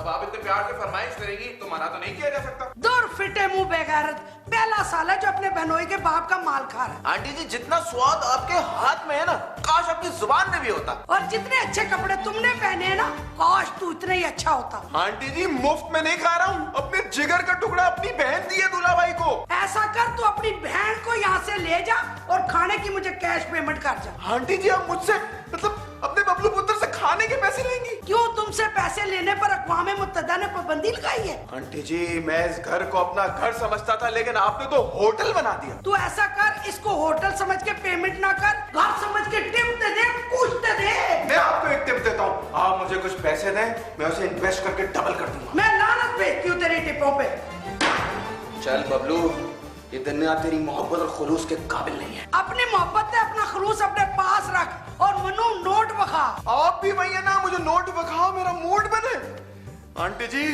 आप इतने प्यार से फरमाइश करेंगी तो मना तो नहीं किया जा सकता। दूर फिटे मुंह बेगैरत, पहला साल है जो अपने बहनोई के बाप का माल खा रहा है। आंटी जी जितना स्वाद आपके हाथ में है ना, काश आपकी जुबान में भी होता। और जितने अच्छे कपड़े तुमने पहने हैं ना, काश तू इतना ही अच्छा होता। आंटी जी मुफ्त में नहीं खा रहा हूँ, अपने जिगर का टुकड़ा अपनी बहन दी है दूल्हा भाई को। ऐसा कर, तू अपनी बहन को यहाँ से ले जा और खाने की मुझे कैश पेमेंट कर जा। आंटी जी आप मुझसे मतलब अपने बबलू पुत्र से खाने के पैसे लेंगी? क्यों, तुमसे पैसे लेने पर अक़वाम मुत्तहिदा ने पाबंदी लगाई है? आंटी जी मैं इस घर को अपना घर समझता था, लेकिन आपने तो होटल बना दिया। तू ऐसा कर, इसको होटल समझ के पेमेंट ना कर, घर समझ के टिप दे दे, कुछ दे दे। मैं आपको एक टिप देता हूँ, आप मुझे कुछ पैसे दें, मैं उसे इन्वेस्ट करके डबल कर दूंगा। मैं लानत भेजती हूँ तेरी टिपों पे। चल बबलू, ये दुनिया तेरी मोहब्बत और खुलूस के काबिल नहीं है। अपनी मोहब्बत है, अपना खुलूस अपने पास रख और मनु नोट बखा। आप भी वही है ना, मुझे नोट बखा, मेरा मूड बने। आंटी जी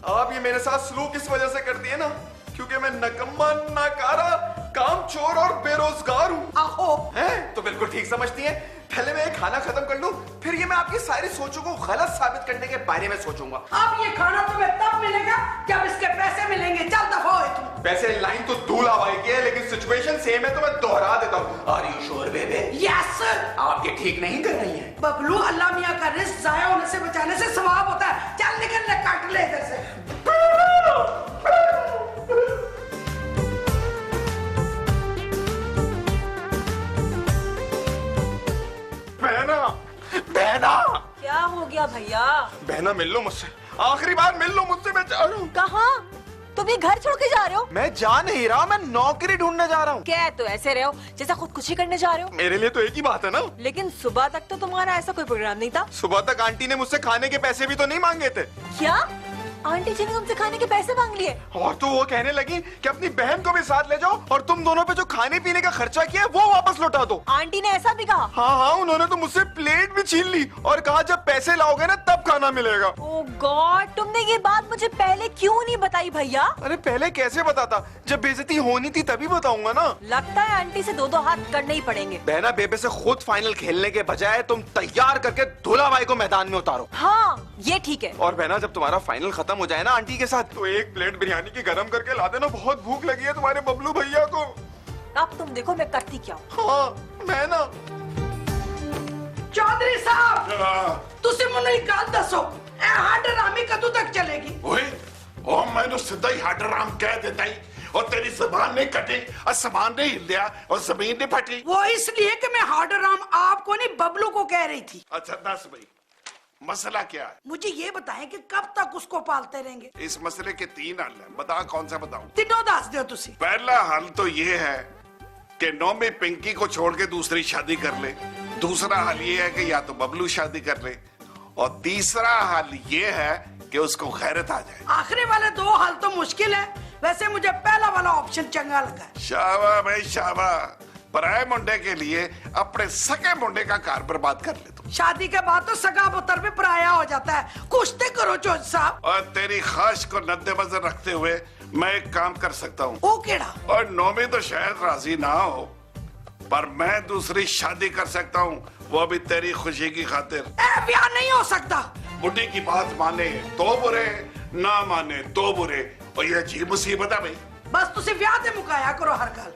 आप ये मेरे साथ सलूक इस वजह से करती है ना, क्योंकि मैं नकम्मा, नाकारा, कामचोर और बेरोजगार हूँ। आहो हैं? तो बिल्कुल ठीक समझती हैं। पहले मैं ये खाना खत्म कर लूं, फिर ये मैं आपकी सारी सोचों को गलत साबित करने के बारे में सोचूंगा। अब ये खाना तुम्हें तब मिलेगा जब इसके पैसे मिलेंगे। चल दफा हो तुम। वैसे लाइन तो दूल्हा भाई की है, लेकिन सिचुएशन सेम है तो मैं दोहरा देता हूँ। आर यू श्योर बेबे? यस। आप ये ठीक नहीं कर रही हैं। बबलू, अल्लाह मियाँ का रिस्क जाया होने से बचाने से सवाब होता है। चल निकल ले, काट ले इधर से। बहना, बहना, क्या हो गया भैया? बहना मिल लो मुझसे, आखिरी बार मिल लो मुझसे, मैं जा रहा हूँ। कहाँ? तुम ये घर छोड़ के जा रहे हो? मैं जा नहीं रहा, मैं नौकरी ढूंढने जा रहा हूँ। क्या तो ऐसे रहे हो जैसा खुदकुशी करने जा रहे हो? मेरे लिए तो एक ही बात है ना। लेकिन सुबह तक तो तुम्हारा ऐसा कोई प्रोग्राम नहीं था। सुबह तक आंटी ने मुझसे खाने के पैसे भी तो नहीं मांगे थे। क्या आंटी जी ने तुमसे खाने के पैसे मांग लिए? और तो वो कहने लगी कि अपनी बहन को भी साथ ले जाओ और तुम दोनों पे जो खाने पीने का खर्चा किया है वो वापस लौटा दो। आंटी ने ऐसा भी कहा? हाँ हाँ, उन्होंने तो मुझसे प्लेट भी छीन ली और कहा जब पैसे लाओगे ना तब खाना मिलेगा। ओह गॉड, तुमने ये बात मुझे पहले क्यों नहीं बताई भैया? अरे पहले कैसे बताता, जब बेइज्जती होनी थी तभी बताऊंगा ना। लगता है आंटी से दो हाथ करने ही पड़ेंगे। बहना बेबे से खुद फाइनल खेलने के बजाय तुम तैयार करके दूल्हा भाई को मैदान में उतारो। हाँ ये ठीक है। और बहना जब तुम्हारा फाइनल खत्म हो जाए ना आंटी के साथ, तो एक प्लेट बिरयानी की गरम करके ला देना, बहुत भूख लगी है तुम्हारे बबलू भैया को। अब तुम देखो मैं करती क्या हूँ। हाँ मैं ना। चौधरी साहब, तुसी मुझे एक गल दसो, ए हाडरामी कदों तक चलेगी? ओए, ओ मैंने सीधा ही हाडराम कह देता ही और तेरी जबान नहीं कटी, आसमान नहीं हिलिया और जमीन नहीं फटी। वो इसलिए कि मैं हाडराम आपको नहीं बबलू को कह रही थी। अच्छा दस भाई, मसला क्या है? मुझे ये बताएं कि कब तक उसको पालते रहेंगे? इस मसले के तीन हल है, बता कौन सा बताऊं? तीनों दस दो तुसी। पहला हल तो ये है कि नौमी पिंकी को छोड़ के दूसरी शादी कर ले। दूसरा हल ये है कि या तो बबलू शादी कर ले, और तीसरा हल ये है कि उसको गैरत आ जाए। आखिरी वाले दो हल तो मुश्किल है, वैसे मुझे पहला वाला ऑप्शन चंगा लगा। शाबा भाई शाबा, पराये मुंडे के लिए अपने सके मुंडे का कार बर्बाद कर ले तू। शादी के बाद तो सगा पुत्र भी पराया हो जाता है। कुछ तो करो चौधरी साहब। और तेरी ख्वाहिश को नद्देनजर रखते हुए मैं एक काम कर सकता हूँ। ओ केड़ा? और नौमी तो शायद राजी ना हो, पर मैं दूसरी शादी कर सकता हूँ, वो भी तेरी खुशी की खातिर। ब्याह नहीं हो सकता। बुढ़ी की बात माने तो बुरे, ना माने तो बुरे, और ये अजीब मुसीबत है भाई। बस तुसी ब्याह ते मुकाया करो हर गल।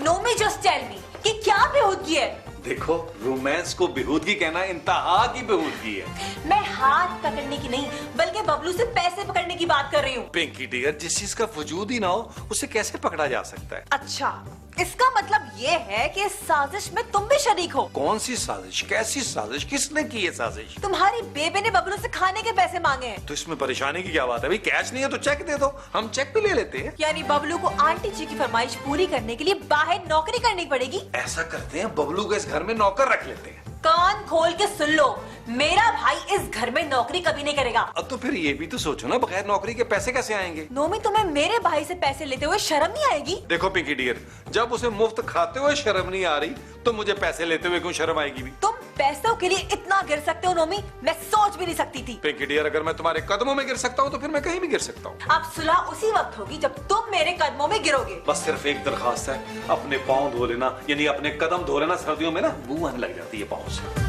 नोमी जस्ट टेल मी कि क्या बेहूदगी है? देखो, रोमांस को बेहूदगी कहना इंतहा की बेहूदगी है। मैं हाथ पकड़ने की नहीं बल्कि बबलू से पैसे पकड़ने की बात कर रही हूँ। पिंकी डियर, जिस चीज का वजूद ही ना हो उसे कैसे पकड़ा जा सकता है? अच्छा, इसका मतलब ये है कि इस साजिश में तुम भी शरीक हो। कौन सी साजिश? कैसी साजिश? किसने की ये साजिश? तुम्हारी बेबे ने बबलू से खाने के पैसे मांगे हैं। तो इसमें परेशानी की क्या बात है भाई? कैश नहीं है तो चेक दे दो, हम चेक भी ले लेते हैं। यानी बबलू को आंटी जी की फरमाइश पूरी करने के लिए बाहर नौकरी करनी पड़ेगी। ऐसा करते हैं, बबलू को इस घर में नौकर रख लेते हैं। कान खोल के सुन लो, मेरा भाई इस घर में नौकरी कभी नहीं करेगा। अब तो फिर ये भी तो सोचो ना, बगैर नौकरी के पैसे कैसे आएंगे? नोमी, तुम्हें मेरे भाई से पैसे लेते हुए शर्म नहीं आएगी? देखो पिंकी डियर, जब उसे मुफ्त खाते हुए शर्म नहीं आ रही तो मुझे पैसे लेते हुए क्यों शर्म आएगी भी? तुम पैसों के लिए इतना गिर सकते हो नोमी, मैं सोच भी नहीं सकती थी। पिंकी डियर, अगर मैं तुम्हारे कदमों में गिर सकता हूँ तो फिर मैं कहीं भी गिर सकता हूँ। अब सुलह उसी वक्त होगी जब तुम मेरे कदमों में गिरोगे। बस सिर्फ एक दरखास्त है, अपने पाँव धो लेना, यानी अपने कदम धो लेना। सर्दियों में ना बू आने लग जाती है पाँव से।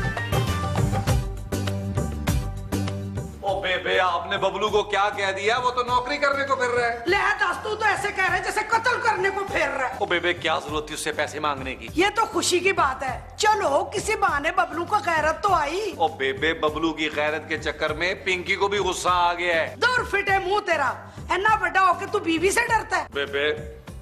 ओ बेबे, आपने बबलू को क्या कह दिया? वो तो नौकरी करने को फिर रहा है। ले दस, तू तो ऐसे कह रहा है जैसे कत्ल करने को फेर रहा है। ओ बेबे, क्या जरूरत थी उससे पैसे मांगने की? ये तो खुशी की बात है, चलो किसी बहाने बबलू को गैरत तो आई। ओ बेबे, बबलू की गैरत के चक्कर में पिंकी को भी गुस्सा आ गया है। दूर फिटे मुंह तेरा, इतना बड़ा होके तू बीवी से डरता है। बेबे,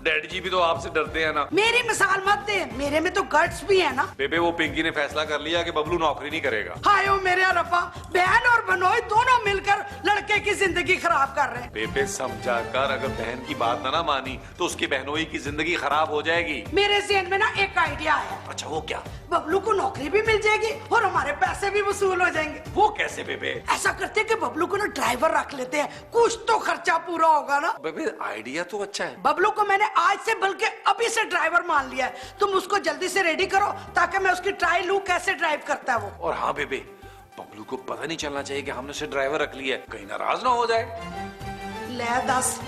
डैडी जी भी तो आपसे डरते हैं ना। मेरी मिसाल मत दे, मेरे में तो गट्स भी है ना। बेबे, वो पिंकी ने फैसला कर लिया कि बबलू नौकरी नहीं करेगा। हाय ओ मेरे रब्बा, बहन और बनोई दोनों मिलकर लड़के की जिंदगी खराब कर रहे हैं। बेबे, समझा कर, अगर बहन की बात ना मानी तो उसकी बहनोई की जिंदगी खराब हो जाएगी। मेरे ज़हन में ना एक आइडिया है। अच्छा, वो क्या? बबलू को नौकरी भी मिल जाएगी और हमारे पैसे भी वसूल हो जाएंगे। वो कैसे बेबे? ऐसा करते हैं कि बबलू को ना ड्राइवर रख लेते हैं, कुछ तो खर्चा पूरा होगा ना। बेबे, आइडिया तो अच्छा है। बबलू को मैंने आज से बल्कि अभी से ड्राइवर मान लिया है। तुम उसको जल्दी से रेडी करो ताकि मैं उसकी ट्राई लूं कैसे ड्राइव करता है वो। और हाँ बेबे, बबलू को पता नहीं चलना चाहिए कि हमने उसे ड्राइवर रख लिया है, कहीं नाराज ना हो जाए। ले दस,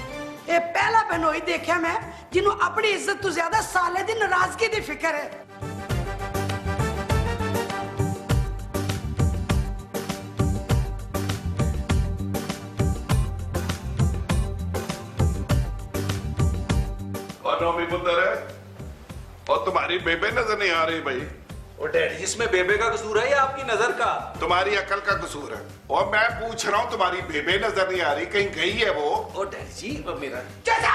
ये पहला बहनोई देखा मैं जिन्हों अपनी इज्जत तो ज्यादा साले दी नाराजगी दी फिक्र है। नौमी पुत्र है और तुम्हारी बेबे नजर नहीं आ रही भाई। और डैडी, इसमें बेबे का कसूर है या आपकी नजर का? तुम्हारी अकल का कसूर है। और मैं पूछ रहा हूँ, तुम्हारी बेबे नजर नहीं आ रही, कहीं गई है वो? और डैडी जी, वो मेरा जैसा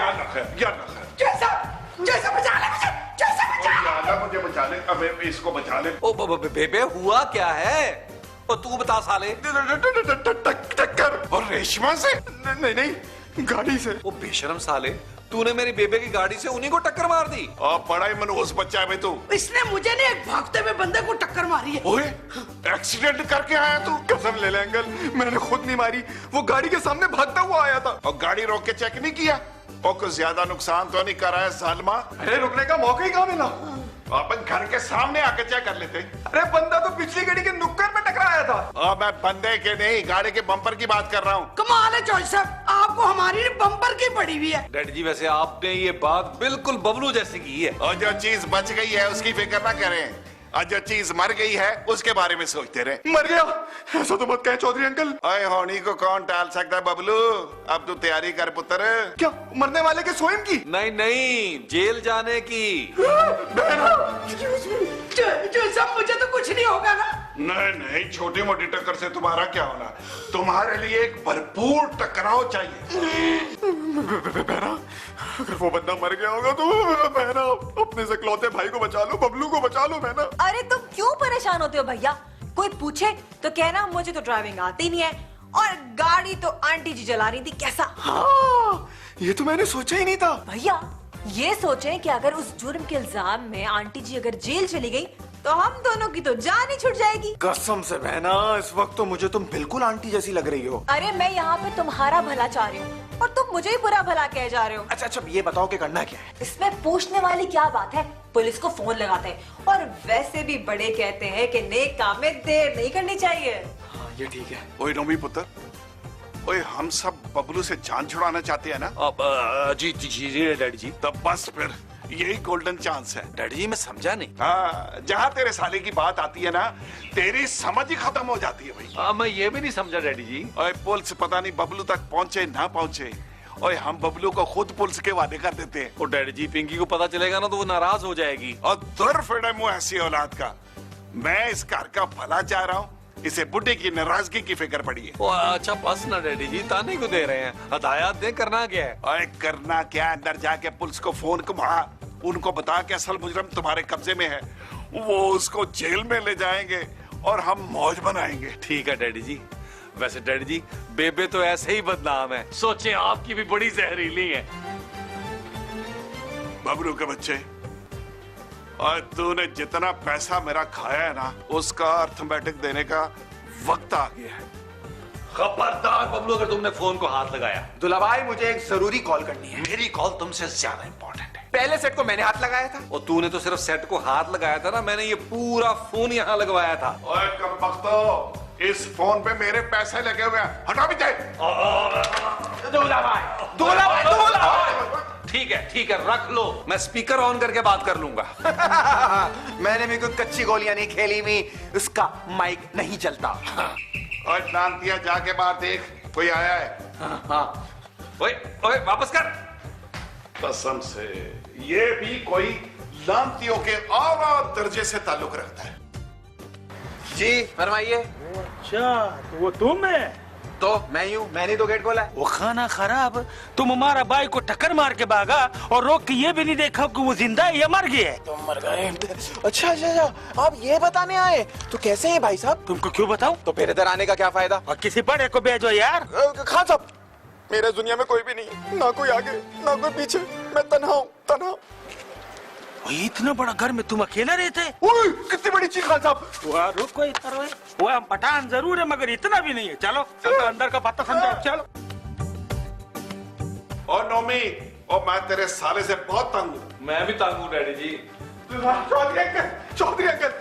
या न खैर, या न खैर। जैसा जैसा बचा ले मुझे, जैसा बचा ले। या अल्लाह, मुझे बचा ले, अबे इसको बचा ले। ओ बेबे, हुआ क्या है? और तू बता साले। टक्कर। और रेशमा से? नहीं, गाड़ी से। वो बेशरम साले, तूने मेरी बेबे की गाड़ी से उन्हीं को टक्कर मार दी। और बड़ा ही मनोज बच्चा है भाई तू। इसने मुझे नहीं, एक भागते हुए बंदे को टक्कर मारी है। ओए, एक्सीडेंट करके आया तू? कसम ले ले अंकल, मैंने खुद नहीं मारी, वो गाड़ी के सामने भागता हुआ आया था। और गाड़ी रोक के चेक नहीं किया? और कुछ ज्यादा नुकसान तो नहीं कराया जालिमा? अरे रुकने का मौका ही कहाँ मिला? अपन घर के सामने आके चेक कर लेते। अरे बंदा तो पिछली गाड़ी के नुक्कड़ में टकराया था। और मैं बंदे के नहीं, गाड़ी के बम्पर की बात कर रहा हूँ। कमाल है जॉर्ज साहब, आपको हमारी बम्पर की पड़ी हुई है। डैडी जी, वैसे आपने ये बात बिल्कुल बबलू जैसी की है। और जो चीज बच गई है उसकी फिक्र ना करें, और जो चीज मर गई है उसके बारे में सोचते रहे। मर गया ऐसा तो मत कहें चौधरी अंकल। ओए, होनी को कौन टाल सकता है बबलू? अब तू तैयारी कर पुत्र। क्या मरने वाले के स्वयं की? नहीं, जेल जाने की। जो सब मुझे तो कुछ नहीं होगा ना। नहीं, छोटी मोटी टक्कर से तुम्हारा क्या होना? तुम्हारे लिए एक भरपूर टकराव चाहिए। बहना, अगर वो बंदा मर गया होगा तो बहना अपने से इकलौते भाई को बचा लो, बबलू को बचा लो बहना। अरे तुम क्यों परेशान होते हो भैया? कोई पूछे तो कहना मुझे तो ड्राइविंग आती नहीं है, और गाड़ी तो आंटी जी चला रही थी। कैसा? हाँ, ये तो मैंने सोचा ही नहीं था। भैया, ये सोचें कि अगर उस जुर्म के इल्जाम में आंटी जी अगर जेल चली गई तो हम दोनों की तो जान ही छूट जाएगी। कसम से बहना, इस वक्त तो मुझे तुम बिल्कुल आंटी जैसी लग रही हो। अरे मैं यहाँ पे तुम्हारा भला चाह रही हूँ और तुम मुझे ही बुरा भला कह जा रहे हो। अच्छा, ये बताओ कि करना क्या है? इसमें पूछने वाली क्या बात है? पुलिस को फोन लगाते हैं, और वैसे भी बड़े कहते हैं कि नेक काम में देर नहीं करनी चाहिए। हाँ, ये ठीक है। ओए नौमी पुत्र, ओए हम सब बबलू से जान छुड़ाना चाहते हैं ना? अब जी डैडी जी। तब बस फिर यही गोल्डन चांस है। डैडी जी, मैं समझा नहीं। हाँ, जहाँ तेरे साले की बात आती है ना, तेरी समझ ही खत्म हो जाती है भाई। मैं ये भी नहीं समझा डैडी जी। ओए, पुलिस पता नहीं बबलू तक पहुँचे ना पहुँचे, और हम बबलू को खुद पुलिस के वादे कर देते हैं। और डैडी जी, पिंकी को पता चलेगा ना तो वो नाराज हो जाएगी। और दुर फिर मुंह ऐसी औलाद का। मैं इस घर का भला चाह रहा हूँ, इसे बुढ़े की नाराजगी की फिक्र पड़ी है। ओ अच्छा, बस ना डैडी जी, ताने को दे रहे हैं, हदायत दे, करना क्या है? ओए, करना क्या? अंदर जाके पुलिस को फोन घुमा, उनको बता कि असल मुजरिम तुम्हारे कब्जे में है, वो उसको जेल में ले जाएंगे और हम मौज बनाएंगे। ठीक है डैडी जी। वैसे डैडी जी, बेबे तो ऐसे ही बदनाम है, सोचे आपकी भी बड़ी जहरीली है। बबलू के बच्चे, और तूने जितना पैसा मेरा खाया है ना, उसका अर्थमेटिक देने का वक्त आ गया है। खबरदार बबलू, अगर तुमने फोन को हाथ लगाया। दुलाभाई, मुझे एक जरूरी कॉल करनी है। मेरी कॉल तुमसे ज्यादा इंपॉर्टेंट है। पहले सेट को मैंने हाथ लगाया था। और तूने तो सिर्फ सेट को हाथ लगाया था ना, मैंने ये पूरा फोन यहाँ लगवाया था। ओए कमबख्तो, इस फोन पे मेरे पैसे लगे हुए हैं, हटाओ पीछे। दूल्हा भाई। ठीक है रख लो, मैं स्पीकर ऑन करके बात कर लूंगा। मैंने भी कोई कच्ची गोलियां नहीं खेली हुई, उसका माइक नहीं चलता। और डांतिया जाके बाहर देख, कोई आया है? हाँ ओए वापस कर। कसम से ये भी कोई लांतियों के आला दर्जे से ताल्लुक रखता है। जी फरमाइए। अच्छा तो वो तुम है? तो मैं ही हूँ, मैंने तो गेट खोला है। वो खाना खराब, तुम हमारा भाई को टक्कर मार के भागा और रोक के ये भी नहीं देखा कि वो जिंदा है या मर गया है। तुम मर गए। अच्छा, आप ये बताने आए तो कैसे हैं भाई साहब? तुमको क्यों बताऊं? तो फिर इधर आने का क्या फायदा? और किसी बड़े को भेजो यार। खान साहब, मेरे दुनिया में कोई भी नहीं, ना कोई आगे ना कोई पीछे, मैं तन्हा हूँ, तन्हा। इतना बड़ा घर में तुम अकेला रहते? ओए, कितनी बड़ी चीज खान साहब। वो रुको इधर, वो हम पठान जरूर है मगर इतना भी नहीं है। चलो चलो अंदर का पता समझो। चलो। और नोमी, और मैं तेरे साले से बहुत तंग हूँ। मैं भी तंग हूँ डैडी जी। चौधरी अंकल,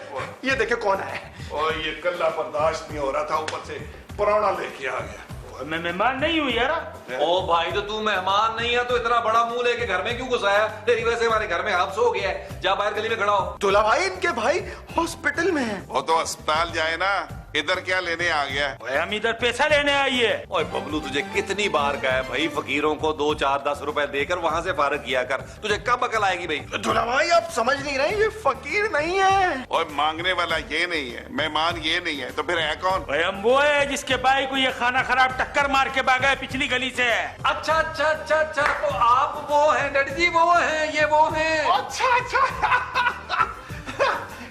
ये देखे कौन है। और ये कल्ला बर्दाश्त नहीं हो रहा था, ऊपर से पुराना लेके आ गया। मैं मेहमान नहीं हूँ यार। ओ भाई, तो तू मेहमान नहीं है तो इतना बड़ा मुंह लेके घर में क्यों घुसाया? तेरी वजह से हमारे घर में हादसा हो गया है। जा बाहर गली में खड़ा हो। दूल्हा भाई, इनके भाई हॉस्पिटल में है। वो तो अस्पताल जाए ना, इधर क्या लेने आ गया? ओए, हम इधर पैसा लेने आइए। ओए बबलू, तुझे कितनी बार कहा है भाई, फकीरों को 2, 4, 10 रुपए देकर वहां से फारग किया कर। तुझे कब अकल आएगी भाई? दूल्हा भाई, आप समझ नहीं रहे, ये फकीर नहीं है। और मांगने वाला ये नहीं है, मेहमान ये नहीं है, तो फिर है कौन? ओए, हम वो है जिसके भाई को ये खाना खराब टक्कर मार के भागा है पिछली गली से। अच्छा, तो आप वो हैं डैडी जी, वो हैं, ये वो हैं। अच्छा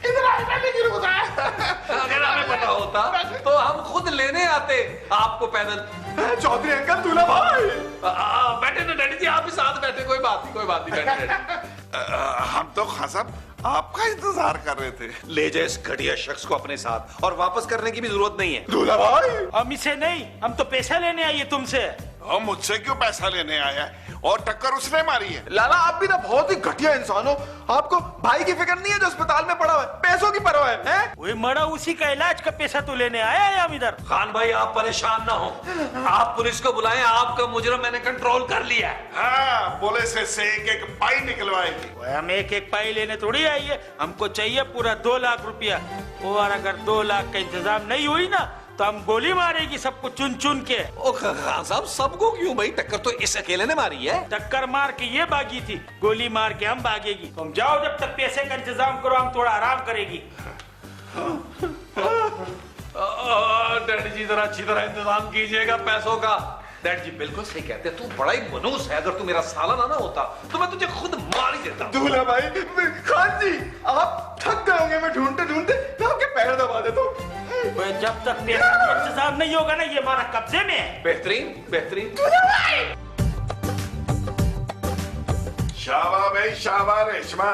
इधर आए, मैंने क्यों बताया? अगर हमें पता होता तो हम खुद लेने आते आपको पैदल। चौधरी अंकल, दूल्हा भाई। बैठे ना डैडी जी, आप भी साथ बैठे, कोई बात नहीं बैठे डैडी। हम तो खान साहब आपका इंतजार कर रहे थे। ले जाए इस घटिया शख्स को अपने साथ, और वापस करने की भी जरूरत नहीं है। दूल्हा भाई, हम इसे नहीं, हम तो पैसा लेने आइए तुमसे। हम मुझसे क्यों पैसा लेने आया है? और टक्कर उसने मारी है। लाला, आप भी ना बहुत ही घटिया इंसान हो। आपको भाई की फिक्र नहीं है जो अस्पताल में पड़ा हुआ है, पैसों की परवाह है? वही मरा उसी का इलाज का पैसा तो लेने आया है हम इधर। खान भाई, आप परेशान ना हो, आप पुलिस को बुलाएं, आपका मुजरिम मैंने कंट्रोल कर लिया है। हाँ, पुलिस से एक पाई निकलवाएगी। ओए, हम एक पाई लेने थोड़ी आइए, हमको चाहिए पूरा 2 लाख रुपया। और अगर 2 लाख का इंतजाम नहीं हुई ना तो हम गोली मारेगी सबको चुन चुन के। ओ खान साहब, सबको क्यों भाई? टक्कर तो इस अकेले ने मारी है। टक्कर मार के ये भागी थी, गोली मार के हम भागेगी। तुम जाओ, जब तक पैसे का इंतजाम करो, हम थोड़ा आराम करेगी। डैडी जी, जरा अच्छी तरह इंतजाम कीजिएगा पैसों का। डैडी जी बिल्कुल सही कहते हैं, तू बड़ा ही मनूस है। अगर तू मेरा साला ना होता तो मैं तुझे खुद मार ही देता। दूल्हा भाई, खान जी, आप थक गए होंगे, मैं ढूंढते ढूंढते मैं आपके पैर दबा देता हूँ। ओए, जब तक पैसे का इंतजाम नहीं होगा ना, ये हमारा कब्जे में है। बेहतरीन। शाबा भाई, शाबा रेशमा।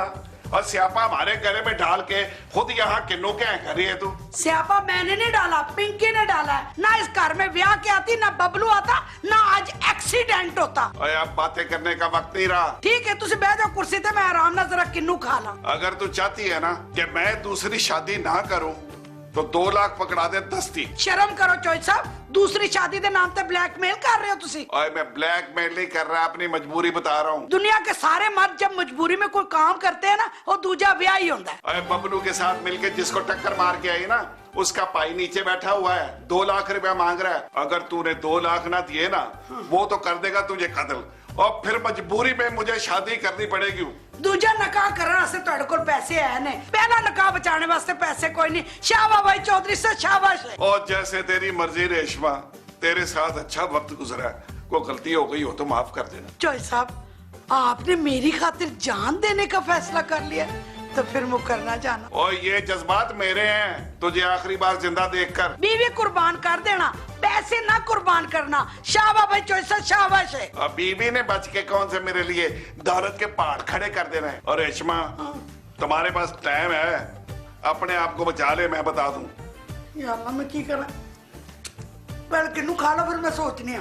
और स्यापा हमारे गले में डाल के खुद यहाँ किन्नू क्या कर रही है तू? स्यापा मैंने नहीं डाला, पिंकी ने डाला है। ना इस घर में ब्याह के आती, ना बबलू आता, ना आज एक्सीडेंट होता। और अब बातें करने का वक्त नहीं रहा। ठीक है, तुझे बैठ जाओ कुर्सी पे, मैं आराम ना जरा किन्नू खा ला। अगर तू चाहती है ना कि मैं दूसरी शादी ना करूं तो 2 लाख पकड़ा दे दस्ती। शर्म करो चौधरी साहब, दूसरी शादी के नाम पे ब्लैकमेल कर रहे हो तुसी। और मैं ब्लैकमेल नहीं कर रहा, अपनी मजबूरी बता रहा हूँ। दुनिया के सारे मर्द जब मजबूरी में कोई काम करते हैं ना, वो दूजा ब्याह ही होता है। और बबलू के साथ मिलके जिसको टक्कर मार के आई ना, उसका पाई नीचे बैठा हुआ है, 2 लाख रुपया मांग रहा है। अगर तूने 2 लाख ना दिए ना, वो तो कर देगा तुझे कत्ल, और फिर मजबूरी में मुझे शादी करनी पड़ेगी। दूजा नकाह करने वास्ते तुहाडे कोल पैसे है ने, पहला नकाह बचाने वास्ते पैसे कोई नहीं। शाबाश भाई चौधरी से, शाबाश है। और जैसे तेरी मर्जी रेशमा, तेरे साथ अच्छा वक्त गुजरा है, कोई गलती हो गई हो तो माफ कर देना। चौधरी साहब, आपने मेरी खातिर जान देने का फैसला कर लिया, तो फिर मुकरना जाना। और ये जज्बात मेरे हैं, तुझे आखिरी बार जिंदा देखकर। बीवी कुर्बान कर देना, पैसे ना कुर्बान करना। शाबाश भाई चौधरी साहब, शाबाश है। अब बीबी ने बच के कौन से मेरे लिए दौलत के पहाड़ खड़े कर देना है। और रेशमा, तुम्हारे पास टाइम है, अपने आप को बचा ले, मैं बता दूं। या अल्लाह, मैं की करा? पहले किन्नू खा लो, फिर मैं सोचनी।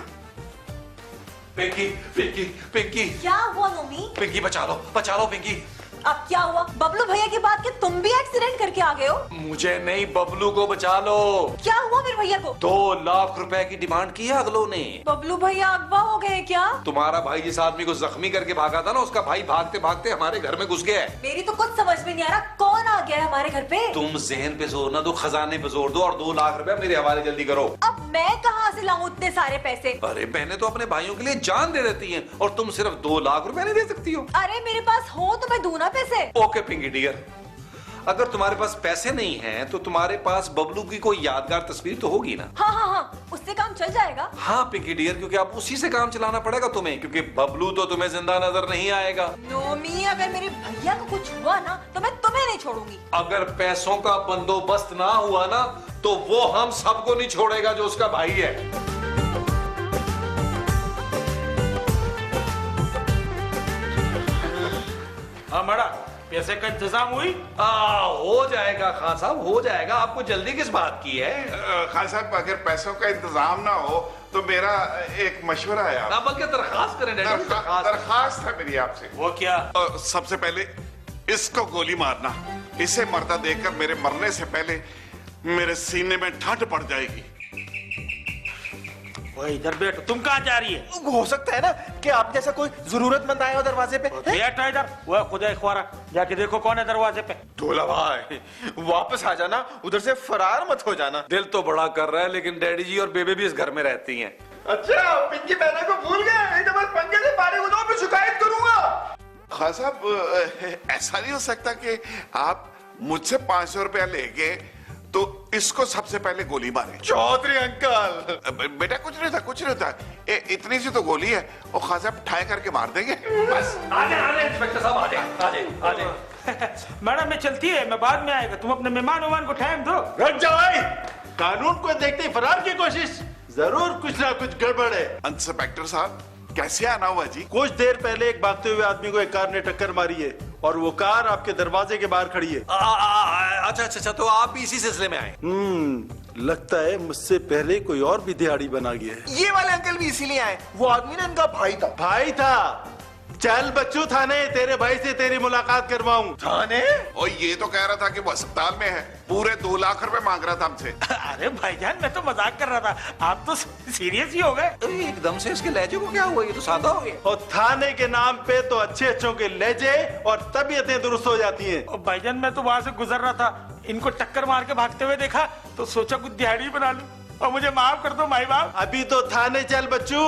पिंकी पिंकी पिंकी क्या हुआ मम्मी? पिंकी बचा लो पिंकी। अब क्या हुआ? बबलू भैया की बात के तुम भी एक्सीडेंट करके आ गए हो? मुझे नहीं, बबलू को बचा लो। क्या हुआ मेरे भैया को? 2 लाख रुपए की डिमांड की है अगलो ने। बबलू भैया अगवा हो गए क्या? तुम्हारा भाई जिस आदमी को जख्मी करके भागा था ना, उसका भाई भागते भागते हमारे घर में घुस गया है। मेरी तो कुछ समझ में नहीं आ रहा, कौन आ गया है हमारे घर पे? तुम जहन पे जोर ना दो, खजाने पे जोर दो और 2 लाख रुपए मेरे हवाले जल्दी करो। अब मैं कहाँ से लाऊं इतने सारे पैसे? अरे बहनें तो अपने भाइयों के लिए जान दे देती हैं और तुम सिर्फ 2 लाख रुपए नहीं दे सकती हो। अरे मेरे पास हो तो मैं दूं ना पैसे। ओके पिंकी डियर, अगर तुम्हारे पास पैसे नहीं हैं तो तुम्हारे पास बबलू की कोई यादगार तस्वीर तो होगी ना? हाँ, उससे काम चल जाएगा। हाँ पिंकी डियर, क्योंकि अब उसी से काम चलाना पड़ेगा तुम्हें, क्योंकि बबलू तो तुम्हें जिंदा नजर नहीं आएगा। नोमी, अगर मेरे भैया को कुछ हुआ ना तो मैं तुम्हें नहीं छोड़ूंगी। अगर पैसों का बंदोबस्त ना हुआ ना तो वो हम सबको नहीं छोड़ेगा जो उसका भाई है। हाँ मड़ा, पैसे का इंतजाम हुई? हो जाएगा खान साहब, हो जाएगा। आपको जल्दी किस बात की है? खान साहब, अगर पैसों का इंतजाम ना हो तो मेरा एक मशवरा है ना, बल्कि दरखास्त करें डैडी, दरखास्त। दरखास्त है मेरी आपसे। वो क्या? सबसे पहले इसको गोली मारना। इसे मरता देखकर मेरे मरने से पहले मेरे सीने में ठंड पड़ जाएगी। वो इधर बैठो। तुम कहाँ जा रही है? हो सकता है ना कि आप जैसा कोई जरूरतमंद आया हो दरवाजे पे। बैठो इधर। वो खुदा ख्वारा, जाके देखो कौन है दरवाजे पे। ढोला भाई, वापस आ जाना, उधर से फरार मत हो जाना। दिल तो बड़ा कर रहा है, लेकिन डैडी जी और बेबे भी इस घर में रहती हैं। अच्छा, पिंकी बहना को भूल गए? नहीं तो बस पंखे से पानी को दो, मैं शिकायत करूंगा। खान साहब, ऐसा नहीं हो सकता कि आप मुझसे 500 रुपया लेके तो इसको सबसे पहले गोली मारे? चौधरी अंकल, बेटा कुछ नहीं था। इतनी सी तो गोली है और खान साहब ठाए करके मार देंगे बस। आजे इंस्पेक्टर साहब, आजे। मैडम मैं चलती है, मैं बाद में आएगा। तुम अपने मेहमान को टाइम दो। रुक जाओ भाई, कानून को देखते ही फरार की कोशिश, जरूर कुछ ना कुछ गड़बड़ है। इंस्पेक्टर साहब, कैसे आना हुआ जी? कुछ देर पहले एक भागते हुए आदमी को एक कार ने टक्कर मारी है और वो कार आपके दरवाजे के बाहर खड़ी है। अच्छा, तो आप भी इसी सिलसिले में आए? लगता है मुझसे पहले कोई और भी दिहाड़ी बना गया है। ये वाले अंकल भी इसीलिए आए। वो आदमी ना इनका भाई था। भाई था? चल बच्चू थाने, तेरे भाई से तेरी मुलाकात करवाऊं। थाने? और ये तो कह रहा था कि वो अस्पताल में है, पूरे 2 लाख रुपए मांग रहा था हमसे। अरे भाईजान, मैं तो मजाक कर रहा था, आप तो सीरियस ही हो गए। एकदम से इसके लहजे को क्या हुआ? ये तो सादा हो गया। और थाने के नाम पे तो अच्छे अच्छों के लहजे और तबीयतें दुरुस्त हो जाती हैं। और भाईजान, मैं तो वहां से गुजर रहा था, इनको टक्कर मार के भागते हुए देखा तो सोचा कुछ दिहाड़ी बना लूं, और मुझे माफ कर दो माई बाप। अभी तो थाने चल बच्चू,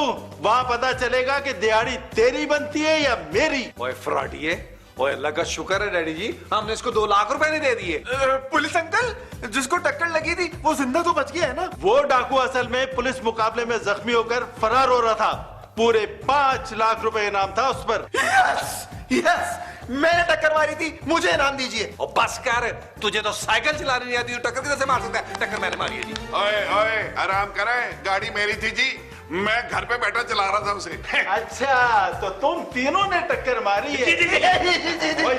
वहाँ पता चलेगा कि दिहाड़ी तेरी बनती है या मेरी। ओए फ्रॉडिये, ओए अल्लाह का शुक्र है डैडी जी, हमने इसको 2 लाख रुपए नहीं दे दिए। पुलिस अंकल, जिसको टक्कर लगी थी वो जिंदा तो बच गया है ना? वो डाकू असल में पुलिस मुकाबले में जख्मी होकर फरार हो रहा था। पूरे 5 लाख रुपए इनाम था उस पर। यस, मैंने टक्कर मारी थी, मुझे इनाम दीजिए। और बस कर, तुझे तो साइकिल चलानी नहीं आती, टक्कर किधर से मार सकता है? टक्कर मैंने मारी है जी। ओए आराम करें, गाड़ी मेरी थी जी, मैं घर पे बैठा चला रहा था उसे। अच्छा, तो तुम तीनों ने टक्कर मारी है। ओए